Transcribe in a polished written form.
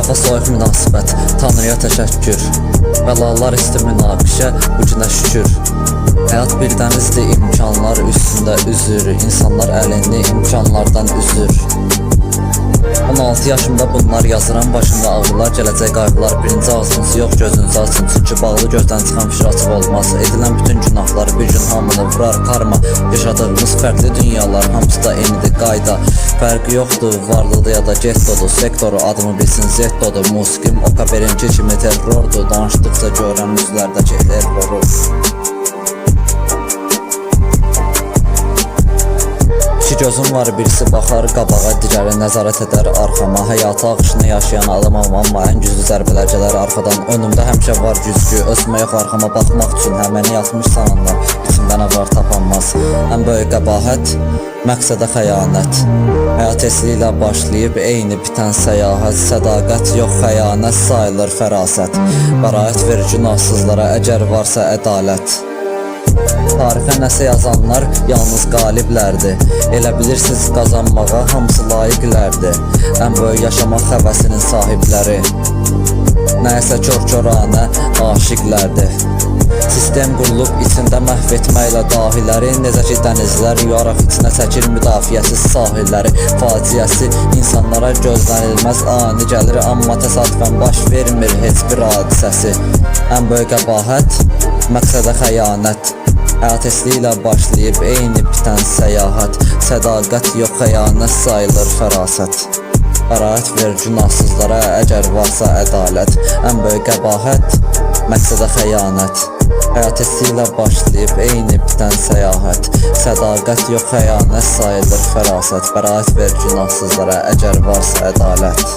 İnsafa soyuq münasibət, Tanrıya təşəkkür, bəlalar isti münaqişə, bu günə şükür. Həyat bir dənizdir, imkanlar üstündə üzür, insanlar əlini imkanlardan üzür. 16 yaşımda bunlar yazıram, başımda ağrılar, gələcək qayğılar. Birinci ağzınızı yox, gözünüzü açın, çünki bağlı gözdən çıxan fikir açıq olmaz. Edilən bütün günahlar bir gün hamını vurar karma. Yaşadığımız fərqli dünyalar, hamısı da eynidir qayda. Fərqi yoxdur, varlığı ya da gettodur. Sektoru adımı bilsin zettodur. Musiqim okaberimki kimi terrordur. Danışdıqca görən üzlərdəki terroru. İki gözüm var, birisi baxar qabağa, digəri nəzarət edər arxama. Həyatı ağışını yaşayan adamam, amma ən güclü zərbələr gələr arxadan. Önümdə həmişə var güzgü, özümə yox arxama baxmaq üçün. Həməni yatmış sananlar, içimdə nə var tapanmaz. Ən böyük qəbahət, məqsədə xəyanət. Həyat tezliyi ilə başlayıb, eyni bitən səyahət. Sədaqət yox, xəyanət sayılır fərasət. Bəraət ver günahsızlara, əgər varsa ədalət. Tarixə nəsə yazanlar yalnız qaliblərdir. Elə bilirsiniz qazanmağa hamısı layiqlərdir. Ən böyük yaşamaq həvəsinin sahibləri nəyəsə kör-köranə aşiqlərdir. Sistem qurulub içində məhv etməklə dahiləri. Necə ki dənizlər yuyaraq içinə çəkir müdafiəsiz sahilləri. Faciəsi insanlara gözlənilməz ani gəlir, amma təsadüfən baş vermir heç bir hadisəsi. Ən böyük qəbahət, məqsədə xəyanət. Həyat tezliyi ilə başlayıb, eyni bitən səyahət. Sədaqət yox, xəyanət sayılır fərasət. Bəraət ver günahsızlara, əgər varsa ədalət. Ən böyük qəbahət, məqsədə xəyanət. Həyat tezliyi ilə başlayıb, eyni bitən səyahət. Sədaqət yox, xəyanət sayılır fərasət. Bəraət ver günahsızlara, əgər varsa ədalət.